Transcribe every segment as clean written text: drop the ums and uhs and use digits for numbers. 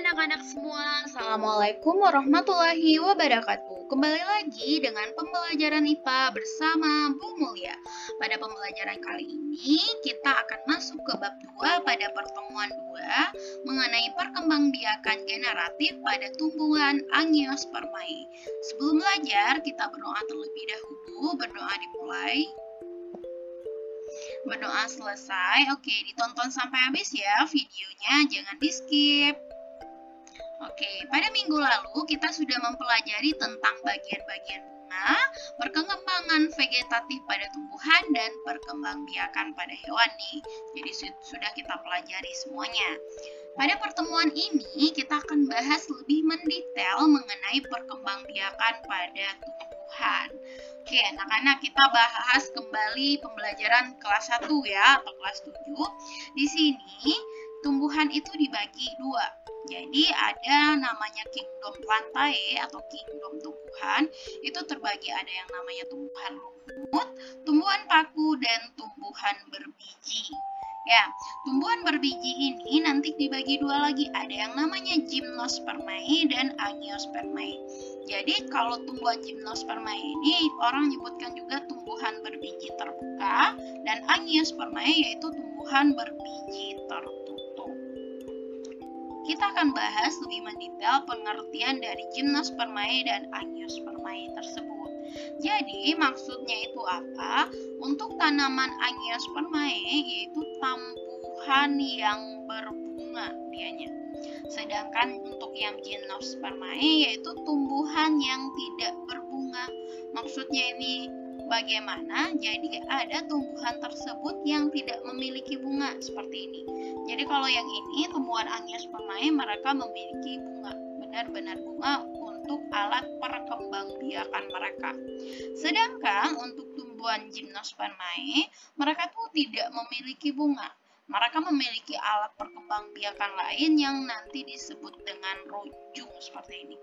anak-anak semua, Assalamualaikum warahmatullahi wabarakatuh. Kembali lagi dengan pembelajaran IPA bersama Bu Mulia. Pada pembelajaran kali ini, kita akan masuk ke bab 2 pada pertemuan 2 mengenai perkembangbiakan generatif pada tumbuhan Angiospermae. Sebelum belajar, kita berdoa terlebih dahulu. Berdoa dimulai. Berdoa selesai. Oke, ditonton sampai habis ya videonya, jangan di-skip. Oke, pada minggu lalu kita sudah mempelajari tentang bagian-bagian bunga, perkembangan vegetatif pada tumbuhan, dan perkembangbiakan pada hewan nih. Jadi sudah kita pelajari semuanya. Pada pertemuan ini kita akan bahas lebih mendetail mengenai perkembangbiakan pada tumbuhan. Oke, anak-anak, kita bahas kembali pembelajaran kelas 1 ya, atau kelas 7. Di sini tumbuhan itu dibagi dua. Jadi ada namanya kingdom plantae atau kingdom tumbuhan, itu terbagi ada yang namanya tumbuhan lumut, tumbuhan paku, dan tumbuhan berbiji. Ya, tumbuhan berbiji ini nanti dibagi dua lagi, ada yang namanya Gymnospermae dan Angiospermae. Jadi kalau tumbuhan Gymnospermae ini orang menyebutkan juga tumbuhan berbiji terbuka, dan Angiospermae yaitu tumbuhan berbiji tertutup. Kita akan bahas lebih mendetail pengertian dari Gymnospermae dan Angiospermae tersebut. Jadi maksudnya itu apa? Untuk tanaman Angiospermae yaitu tumbuhan yang berbunga dianya. Sedangkan untuk yang Gymnospermae yaitu tumbuhan yang tidak berbunga. Maksudnya ini bagaimana? Jadi ada tumbuhan tersebut yang tidak memiliki bunga seperti ini. Jadi kalau yang ini tumbuhan Angiospermae mereka memiliki bunga, benar-benar bunga untuk alat perkembangbiakan mereka. Sedangkan untuk tumbuhan Gymnospermae mereka tuh tidak memiliki bunga. Mereka memiliki alat perkembangbiakan lain yang nanti disebut dengan runjung seperti ini.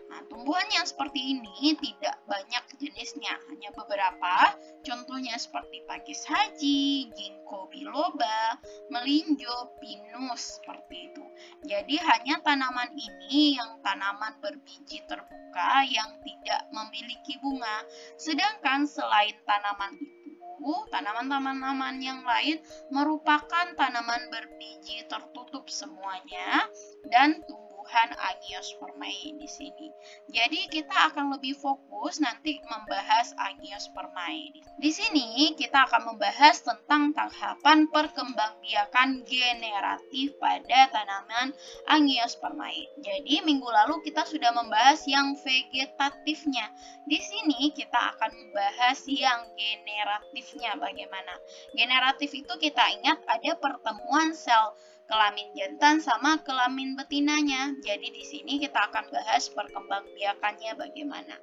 Nah, tumbuhan yang seperti ini tidak banyak jenisnya, hanya beberapa. Contohnya seperti pakis haji, ginkgo biloba, melinjo, pinus, seperti itu. Jadi hanya tanaman ini yang tanaman berbiji terbuka yang tidak memiliki bunga. Sedangkan selain tanaman itu, tanaman-tanaman yang lain merupakan tanaman berbiji tertutup semuanya dan tumbuhan Angiospermae di sini. Jadi kita akan lebih fokus nanti membahas Angiospermae. Di sini kita akan membahas tentang tahapan perkembangbiakan generatif pada tanaman Angiospermae. Jadi minggu lalu kita sudah membahas yang vegetatifnya. Di sini kita akan membahas yang generatifnya bagaimana. Generatif itu kita ingat ada pertemuan sel kelamin jantan sama kelamin betinanya. Jadi di sini kita akan bahas perkembangbiakannya bagaimana.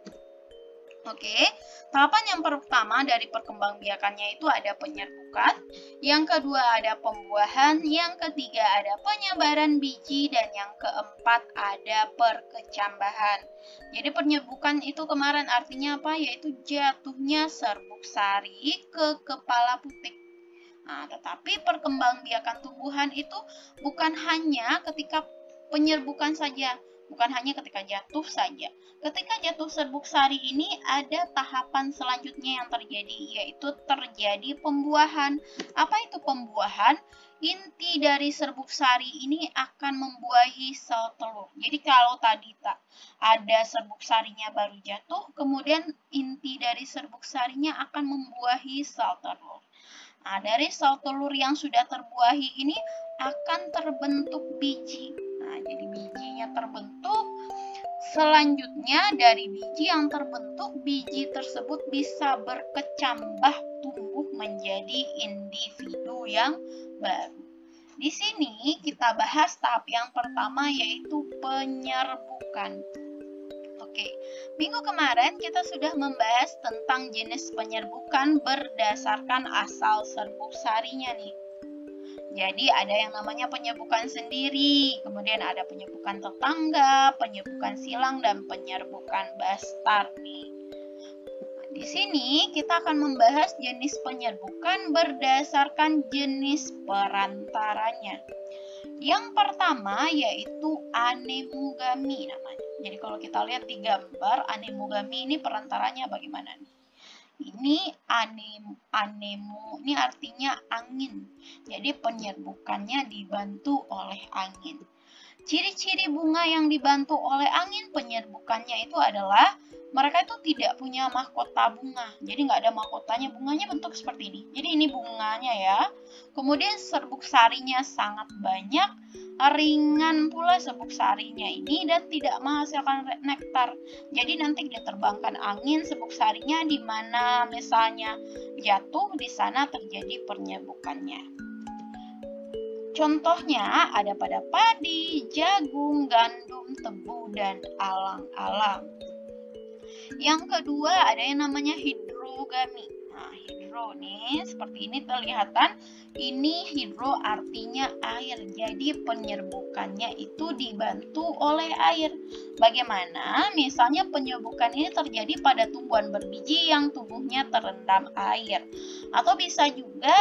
Oke, tahapan yang pertama dari perkembangbiakannya itu ada penyerbukan, yang kedua ada pembuahan, yang ketiga ada penyebaran biji, dan yang keempat ada perkecambahan. Jadi penyerbukan itu kemarin artinya apa? Yaitu jatuhnya serbuk sari ke kepala putik. Nah, tetapi perkembangbiakan tumbuhan itu bukan hanya ketika penyerbukan saja, bukan hanya ketika jatuh saja. Ketika jatuh serbuk sari ini ada tahapan selanjutnya yang terjadi, yaitu terjadi pembuahan. Apa itu pembuahan? Inti dari serbuk sari ini akan membuahi sel telur. Jadi kalau tadi ada serbuk sarinya baru jatuh, kemudian inti dari serbuk sarinya akan membuahi sel telur. Nah, dari sel telur yang sudah terbuahi ini akan terbentuk biji. Nah, jadi bijinya terbentuk. Selanjutnya dari biji yang terbentuk, biji tersebut bisa berkecambah tumbuh menjadi individu yang baru. Di sini kita bahas tahap yang pertama yaitu penyerbukan. Oke, minggu kemarin kita sudah membahas tentang jenis penyerbukan berdasarkan asal serbuk sarinya nih. Jadi ada yang namanya penyerbukan sendiri, kemudian ada penyerbukan tetangga, penyerbukan silang, dan penyerbukan bastar nih. Di sini kita akan membahas jenis penyerbukan berdasarkan jenis perantaranya. Yang pertama yaitu anemogami namanya. Jadi kalau kita lihat di gambar anemogami ini perantaranya bagaimana nih? Ini anemo ini artinya angin. Jadi penyerbukannya dibantu oleh angin. Ciri-ciri bunga yang dibantu oleh angin penyerbukannya itu adalah mereka itu tidak punya mahkota bunga. Jadi nggak ada mahkotanya, bunganya bentuk seperti ini. Jadi ini bunganya ya. Kemudian serbuk sarinya sangat banyak, ringan pula serbuk sarinya ini dan tidak menghasilkan nektar. Jadi nanti diterbangkan angin serbuk sarinya di mana misalnya jatuh, di sana terjadi penyerbukannya. Contohnya ada pada padi, jagung, gandum, tebu, dan alang-alang. Yang kedua ada yang namanya hidrogami. Nah, hidro nih seperti ini kelihatan. Ini hidro artinya air. Jadi penyerbukannya itu dibantu oleh air. Bagaimana? Misalnya penyerbukan ini terjadi pada tumbuhan berbiji yang tubuhnya terendam air. Atau bisa juga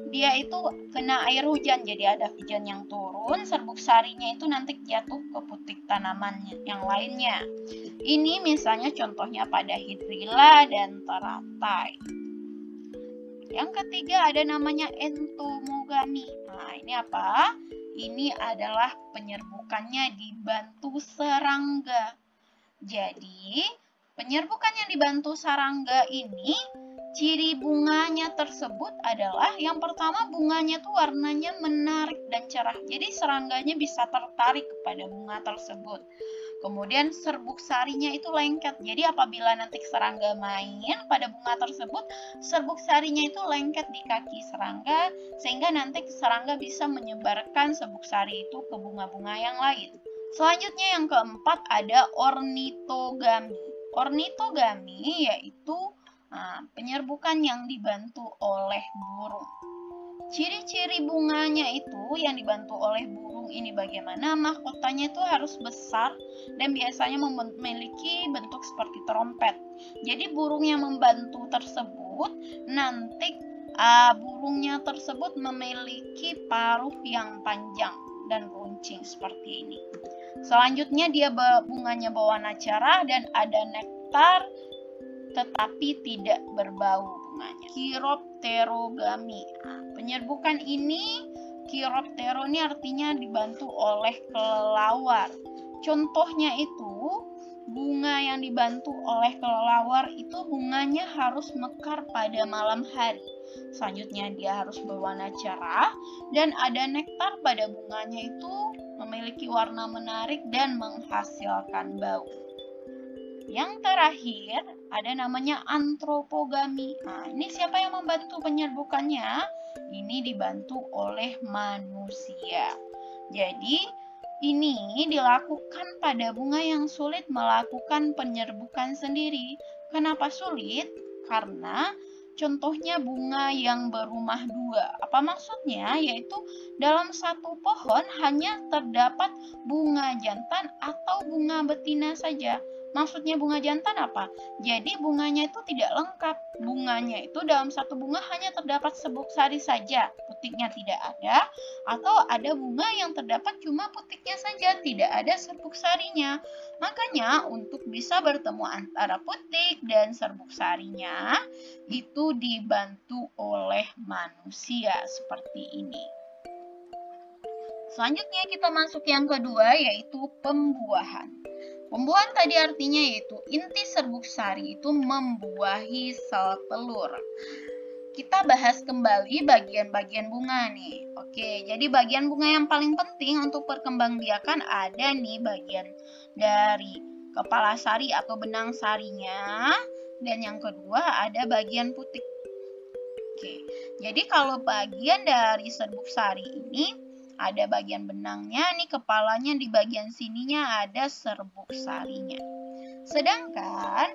dia itu kena air hujan. Jadi ada hujan yang turun, serbuk sarinya itu nanti jatuh ke putik tanaman yang lainnya. Ini misalnya contohnya pada hidrilla dan teratai. Yang ketiga ada namanya entomogami. Nah, ini apa? Ini adalah penyerbukannya dibantu serangga. Jadi, penyerbukan yang dibantu serangga ini, ciri bunganya tersebut adalah yang pertama bunganya tuh warnanya menarik dan cerah. Jadi, serangganya bisa tertarik kepada bunga tersebut. Kemudian serbuk sarinya itu lengket. Jadi apabila nanti serangga main pada bunga tersebut, serbuk sarinya itu lengket di kaki serangga sehingga nanti serangga bisa menyebarkan serbuk sari itu ke bunga-bunga yang lain. Selanjutnya yang keempat ada ornitogami. Ornitogami yaitu penyerbukan yang dibantu oleh burung. Ciri-ciri bunganya itu yang dibantu oleh burung ini bagaimana? Mahkotanya itu harus besar dan biasanya memiliki bentuk seperti trompet. Jadi burung yang membantu tersebut nanti burungnya tersebut memiliki paruh yang panjang dan runcing seperti ini. Selanjutnya dia bunganya berwarna cerah dan ada nektar tetapi tidak berbau bunganya. Chiropterogami. Penyerbukan ini Chiroptero ini artinya dibantu oleh kelelawar. Contohnya itu bunga yang dibantu oleh kelelawar itu bunganya harus mekar pada malam hari. Selanjutnya dia harus berwarna cerah dan ada nektar pada bunganya itu memiliki warna menarik dan menghasilkan bau. Yang terakhir ada namanya antropogami. Nah, ini siapa yang membantu penyerbukannya? Ini dibantu oleh manusia. Jadi, ini dilakukan pada bunga yang sulit melakukan penyerbukan sendiri. Kenapa sulit? Karena contohnya bunga yang berumah dua. Apa maksudnya? Yaitu dalam satu pohon hanya terdapat bunga jantan atau bunga betina saja. Maksudnya bunga jantan apa? Jadi bunganya itu tidak lengkap. Bunganya itu dalam satu bunga hanya terdapat serbuk sari saja, putiknya tidak ada. Atau ada bunga yang terdapat cuma putiknya saja, tidak ada serbuk sarinya. Makanya untuk bisa bertemu antara putik dan serbuk sarinya, itu dibantu oleh manusia seperti ini. Selanjutnya kita masuk yang kedua yaitu pembuahan. Pembuahan tadi artinya yaitu inti serbuk sari itu membuahi sel telur. Kita bahas kembali bagian-bagian bunga nih. Oke, jadi bagian bunga yang paling penting untuk perkembangbiakan ada nih bagian dari kepala sari atau benang sarinya. Dan yang kedua ada bagian putik. Oke, jadi kalau bagian dari serbuk sari ini ada bagian benangnya, nih kepalanya di bagian sininya ada serbuk sarinya. Sedangkan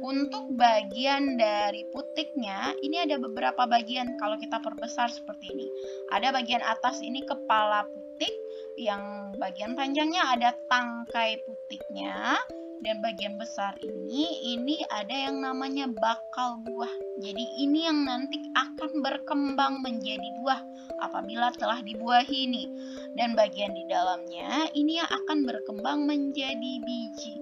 untuk bagian dari putiknya, ini ada beberapa bagian kalau kita perbesar seperti ini. Ada bagian atas ini kepala putik, yang bagian panjangnya ada tangkai putiknya. Dan bagian besar ini ada yang namanya bakal buah. Jadi ini yang nanti akan berkembang menjadi buah apabila telah dibuahi nih. Dan bagian di dalamnya ini yang akan berkembang menjadi biji.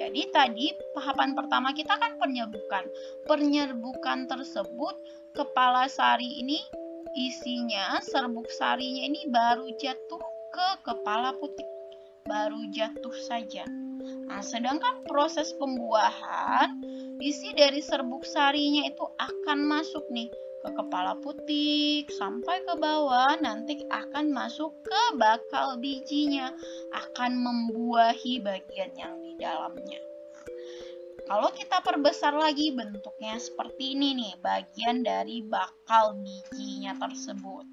Jadi tadi tahapan pertama kita kan penyerbukan. Penyerbukan tersebut kepala sari ini isinya, serbuk sarinya ini baru jatuh ke kepala putik. Baru jatuh saja. Nah, sedangkan proses pembuahan, isi dari serbuk sarinya itu akan masuk nih ke kepala putik sampai ke bawah, nanti akan masuk ke bakal bijinya, akan membuahi bagian yang di dalamnya. Kalau kita perbesar lagi bentuknya seperti ini nih, bagian dari bakal bijinya tersebut.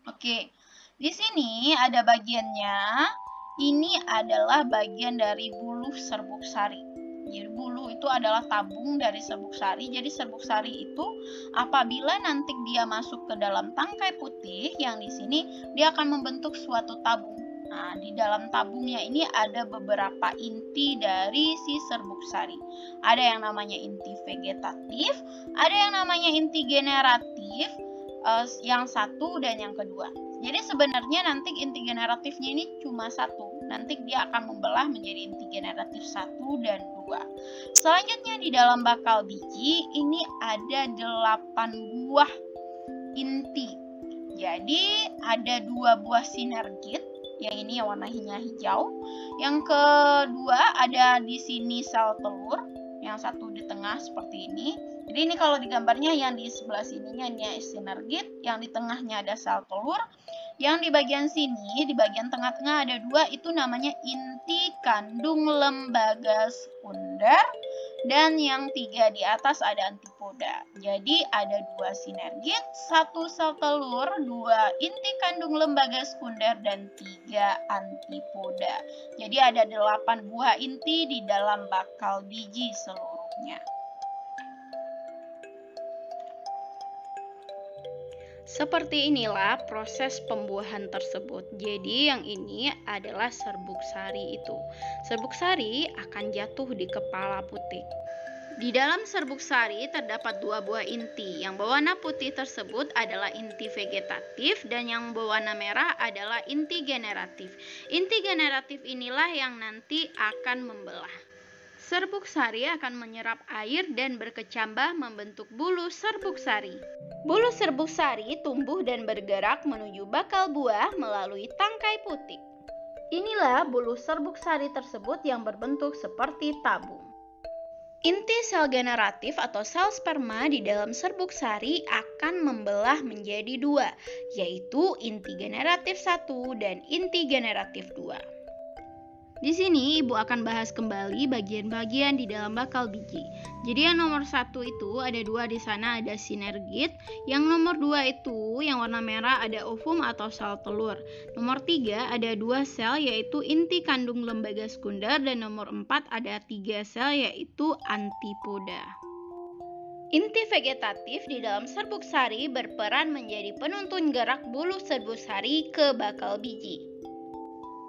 Oke, di sini ada bagiannya. Ini adalah bagian dari buluh serbuk sari. Jadi buluh itu adalah tabung dari serbuk sari. Jadi serbuk sari itu apabila nanti dia masuk ke dalam tangkai putih, yang di sini dia akan membentuk suatu tabung. Nah, di dalam tabungnya ini ada beberapa inti dari si serbuk sari. Ada yang namanya inti vegetatif, ada yang namanya inti generatif, yang satu dan yang kedua. Jadi sebenarnya nanti inti generatifnya ini cuma satu. Nanti dia akan membelah menjadi inti generatif 1 dan 2. Selanjutnya di dalam bakal biji ini ada 8 buah inti. Jadi ada 2 buah sinergit, yang ini yang warnanya hijau. Yang kedua ada di sini sel telur, yang satu di tengah seperti ini. Jadi ini kalau digambarnya yang di sebelah sininya ini sinergit, yang di tengahnya ada sel telur, yang di bagian sini, di bagian tengah-tengah ada 2, itu namanya inti kandung lembaga sekunder, dan yang 3 di atas ada antipoda. Jadi ada 2 sinergit, 1 sel telur, 2 inti kandung lembaga sekunder, dan 3 antipoda. Jadi ada 8 buah inti di dalam bakal biji seluruhnya. Seperti inilah proses pembuahan tersebut. Jadi yang ini adalah serbuk sari itu. Serbuk sari akan jatuh di kepala putik. Di dalam serbuk sari terdapat 2 buah inti. Yang berwarna putih tersebut adalah inti vegetatif dan yang berwarna merah adalah inti generatif. Inti generatif inilah yang nanti akan membelah. Serbuk sari akan menyerap air dan berkecambah membentuk bulu serbuk sari. Bulu serbuk sari tumbuh dan bergerak menuju bakal buah melalui tangkai putik. Inilah bulu serbuk sari tersebut yang berbentuk seperti tabung. Inti sel generatif atau sel sperma di dalam serbuk sari akan membelah menjadi 2, yaitu inti generatif 1 dan inti generatif 2. Di sini Ibu akan bahas kembali bagian-bagian di dalam bakal biji. Jadi yang nomor 1 itu ada 2 di sana, ada sinergit. Yang nomor 2 itu yang warna merah ada ovum atau sel telur. Nomor 3 ada 2 sel yaitu inti kandung lembaga sekunder, dan nomor 4 ada 3 sel yaitu antipoda. Inti vegetatif di dalam serbuk sari berperan menjadi penuntun gerak bulu serbuk sari ke bakal biji.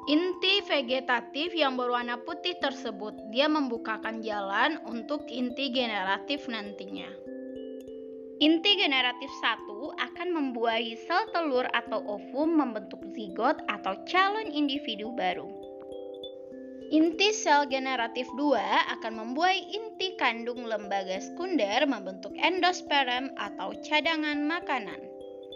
Inti vegetatif yang berwarna putih tersebut, dia membukakan jalan untuk inti generatif nantinya. Inti generatif 1 akan membuahi sel telur atau ovum membentuk zigot atau calon individu baru. Inti sel generatif 2 akan membuahi inti kandung lembaga sekunder membentuk endosperm atau cadangan makanan.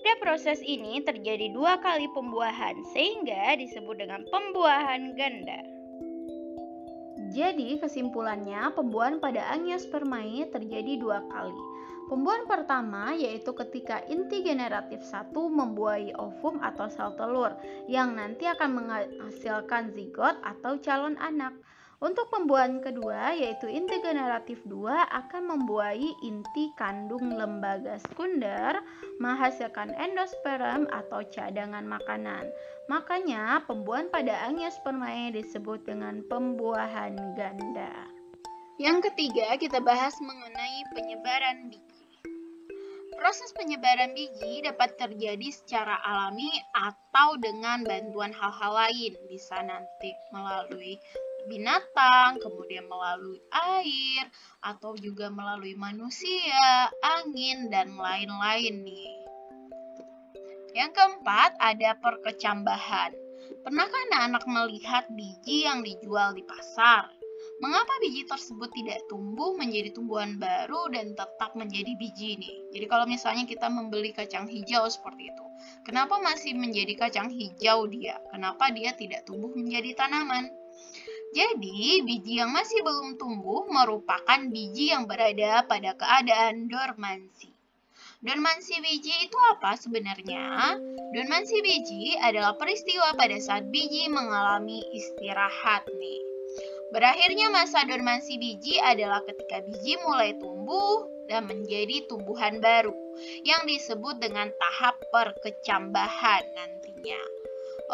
Pada proses ini terjadi 2 kali pembuahan sehingga disebut dengan pembuahan ganda. Jadi kesimpulannya pembuahan pada Angiospermae terjadi 2 kali. Pembuahan pertama yaitu ketika inti generatif 1 membuahi ovum atau sel telur yang nanti akan menghasilkan zigot atau calon anak. Untuk pembuahan kedua yaitu inti generatif 2 akan membuahi inti kandung lembaga sekunder menghasilkan endosperm atau cadangan makanan. Makanya pembuahan pada Angiospermae disebut dengan pembuahan ganda. Yang ketiga kita bahas mengenai penyebaran biji. Proses penyebaran biji dapat terjadi secara alami atau dengan bantuan hal-hal lain, bisa nanti melalui binatang, kemudian melalui air, atau juga melalui manusia, angin, dan lain-lain nih. Yang keempat, ada perkecambahan. Pernahkah anak-anak melihat biji yang dijual di pasar? Mengapa biji tersebut tidak tumbuh menjadi tumbuhan baru dan tetap menjadi biji nih? Jadi kalau misalnya kita membeli kacang hijau seperti itu, kenapa masih menjadi kacang hijau dia? Kenapa dia tidak tumbuh menjadi tanaman? Jadi, biji yang masih belum tumbuh merupakan biji yang berada pada keadaan dormansi. Dormansi biji itu apa sebenarnya? Dormansi biji adalah peristiwa pada saat biji mengalami istirahat nih. Berakhirnya masa dormansi biji adalah ketika biji mulai tumbuh dan menjadi tumbuhan baru yang disebut dengan tahap perkecambahan nantinya.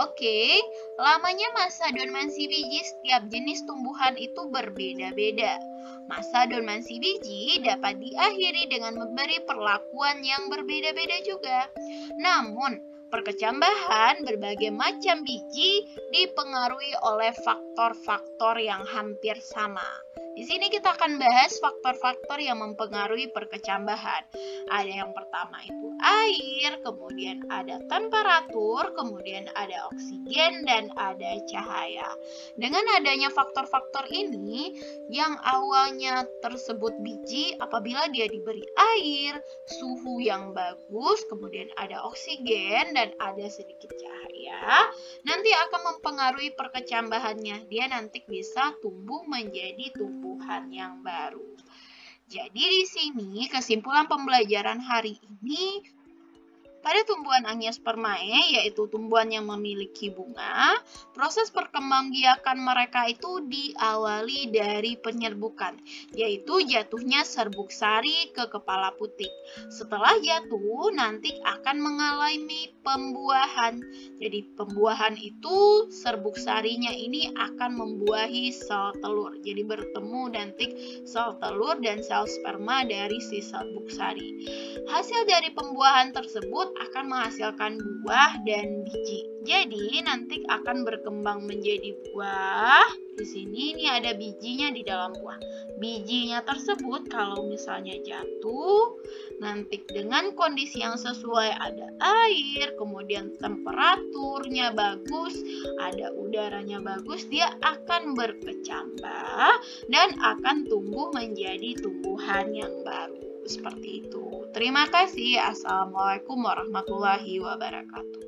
Oke, lamanya masa dormansi biji setiap jenis tumbuhan itu berbeda-beda. Masa dormansi biji dapat diakhiri dengan memberi perlakuan yang berbeda-beda juga. Namun, perkecambahan berbagai macam biji dipengaruhi oleh faktor-faktor yang hampir sama. Di sini kita akan bahas faktor-faktor yang mempengaruhi perkecambahan. Ada yang pertama itu air, kemudian ada temperatur, kemudian ada oksigen, dan ada cahaya. Dengan adanya faktor-faktor ini, yang awalnya tersebut biji, apabila dia diberi air, suhu yang bagus, kemudian ada oksigen, dan ada sedikit cahaya, nanti akan mempengaruhi perkecambahannya. Dia nanti bisa tumbuh menjadi tumbuhan yang baru. Jadi di sini kesimpulan pembelajaran hari ini, pada tumbuhan Angiospermae, yaitu tumbuhan yang memiliki bunga, proses perkembangbiakan mereka itu diawali dari penyerbukan, yaitu jatuhnya serbuk sari ke kepala putik. Setelah jatuh, nanti akan mengalami pembuahan. Jadi pembuahan itu serbuk sarinya ini akan membuahi sel telur. Jadi bertemu nanti sel telur dan sel sperma dari si serbuk sari. Hasil dari pembuahan tersebut akan menghasilkan buah dan biji. Jadi nanti akan berkembang menjadi buah. Di sini ini ada bijinya di dalam buah. Bijinya tersebut kalau misalnya jatuh, nanti dengan kondisi yang sesuai, ada air, kemudian temperaturnya bagus, ada udaranya bagus, dia akan berkecambah dan akan tumbuh menjadi tumbuhan yang baru. Seperti itu. Terima kasih. Assalamualaikum warahmatullahi wabarakatuh.